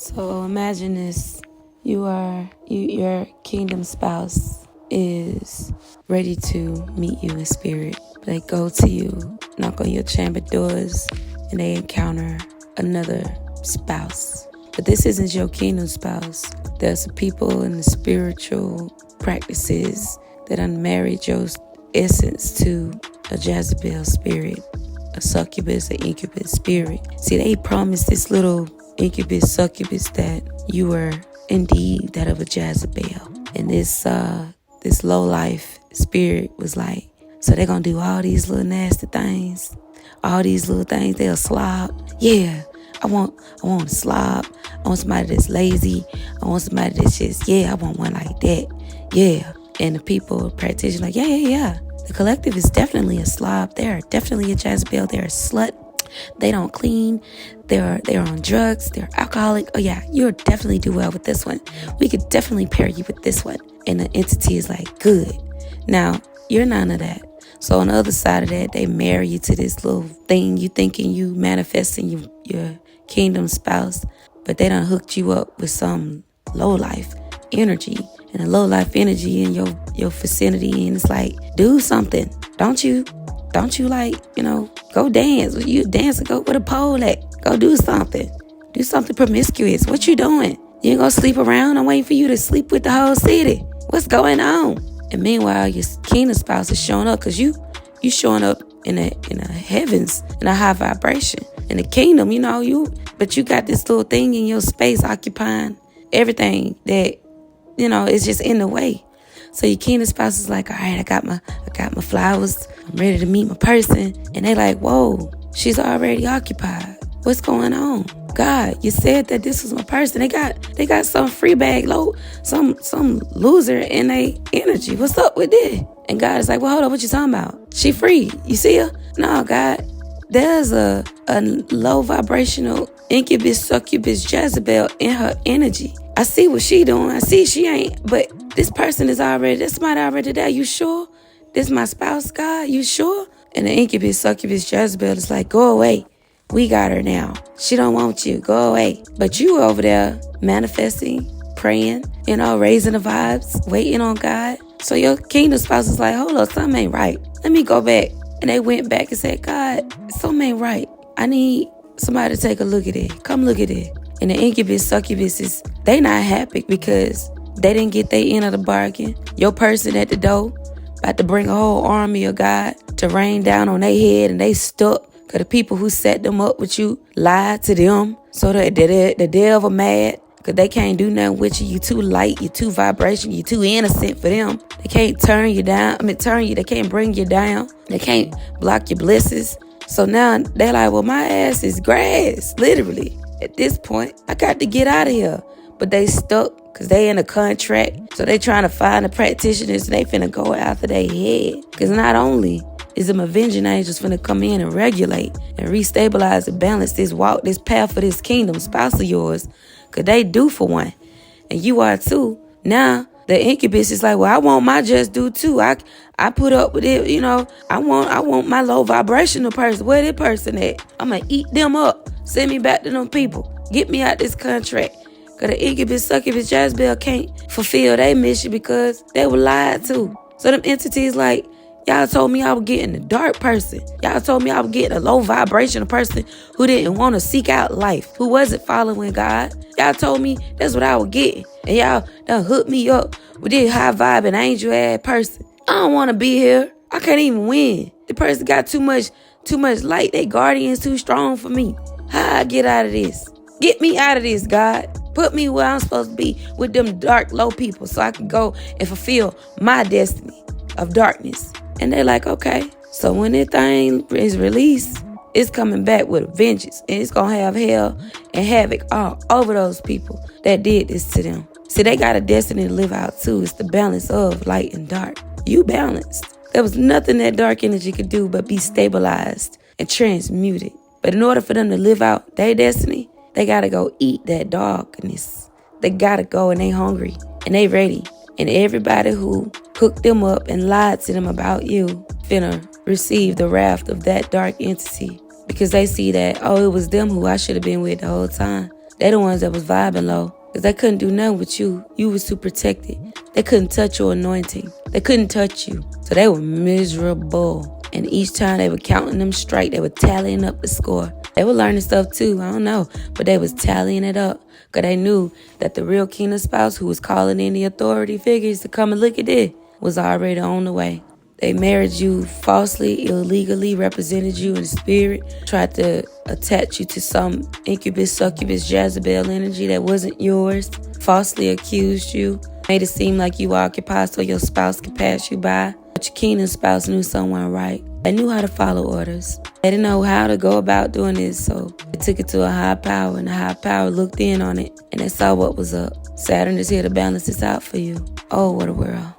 So imagine this. Your kingdom spouse is ready to meet you in spirit. They go to you, knock on your chamber doors, and they encounter another spouse. But this isn't your kingdom spouse. There's people in the spiritual practices that unmarried your essence to a Jezebel spirit, a succubus, an incubus spirit. See, they promised this little incubus, succubus that you were indeed that of a Jezebel. And this low life spirit was like, so they're gonna do all these little nasty things, all these little things. They'll slob. Yeah, I want a slob. I want somebody that's lazy. I want somebody that's just, I want one like that. Yeah. And the people practitioners like, yeah. The collective is definitely a slob. They're definitely a Jezebel. They're a slut. They don't clean. They're on drugs. They're alcoholic. Oh yeah, you'll definitely do well with this one. We could definitely pair you with this one. And the entity is like, good. Now, you're none of that. So on the other side of that, they marry you to this little thing. You thinking you manifesting your kingdom spouse, but they done hooked you up with some low life energy. And a low life energy in your vicinity. And it's like, do something. Don't you like, go dance. You dance and go with a pole at. Go do something. Do something promiscuous. What you doing? You ain't gonna sleep around? I'm waiting for you to sleep with the whole city. What's going on? And meanwhile, your kingdom spouse is showing up because you showing up in a heavens, in a high vibration. In the kingdom, but you got this little thing in your space occupying everything that, is just in the way. So your kingdom spouse is like, all right, I got my flowers. I'm ready to meet my person. And they like, whoa, she's already occupied. What's going on? God, you said that this was my person. They got some free bag low, some loser in their energy. What's up with this? And God is like, well, hold on, what you talking about? She free. You see her? No, God. There's a low vibrational incubus, succubus, Jezebel in her energy. I see what she doing. I see she ain't, but this person is this somebody already there. You sure? This my spouse, God? You sure? And the incubus, succubus, Jezebel is like, go away. We got her now. She don't want you. Go away. But you over there manifesting, praying, raising the vibes, waiting on God. So your kingdom spouse is like, hold up, something ain't right. Let me go back. And they went back and said, God, something ain't right. I need somebody to take a look at it. Come look at it. And the incubus, succubus they not happy because they didn't get their end of the bargain. Your person at the door about to bring a whole army of God to rain down on their head, and they stuck because the people who set them up with you lied to them. So that the devil mad because they can't do nothing with you. You too light, you too vibration, you too innocent for them. They can't turn you down. They can't bring you down. They can't block your blessings. So now they're like, well, my ass is grass, literally. At this point, I got to get out of here. But they stuck because they in a contract. So they trying to find the practitioners and they finna go after their head. Because not only is them avenging angels finna come in and regulate and restabilize and balance this walk, this path for this kingdom spouse of yours. Because they do for one. And you are too. Now, the incubus is like, well, I want my just due too. I put up with it, I want my low vibrational person. Where that person at? I'm going to eat them up. Send me back to them people. Get me out this contract. Because the incubus, succubus, Jezebel can't fulfill their mission because they were lied to. So them entities like, y'all told me I was getting a dark person. Y'all told me I was getting a low vibrational person who didn't want to seek out life, who wasn't following God. Y'all told me that's what I was getting. And y'all done hooked me up with this high vibe and angel ass person. I don't want to be here. I can't even win. The person got too much light. They guardians too strong for me. How I get out of this? Get me out of this, God. Put me where I'm supposed to be with them dark, low people so I can go and fulfill my destiny of darkness. And they're like, okay. So when that thing is released, it's coming back with a vengeance. And it's going to have hell and havoc all over those people that did this to them. See, they got a destiny to live out too. It's the balance of light and dark. You balanced. There was nothing that dark energy could do but be stabilized and transmuted. But in order for them to live out their destiny, they got to go eat that darkness. They got to go and they hungry and they ready. And everybody who hooked them up and lied to them about you finna receive the wrath of that dark entity because they see that, oh, it was them who I should have been with the whole time. They the ones that was vibing low. Because they couldn't do nothing with you. You was too protected. They couldn't touch your anointing. They couldn't touch you. So they were miserable. And each time they were counting them straight, they were tallying up the score. They were learning stuff too, I don't know. But they was tallying it up. Because they knew that the real kingdom spouse who was calling in the authority figures to come and look at it was already on the way. They married you falsely, illegally, represented you in spirit, tried to attach you to some incubus, succubus, Jezebel energy that wasn't yours, falsely accused you, made it seem like you occupied so your spouse could pass you by. But your kingdom spouse knew someone right. They knew how to follow orders. They didn't know how to go about doing this, so they took it to a high power, and the high power looked in on it, and they saw what was up. Saturn is here to balance this out for you. Oh, what a world.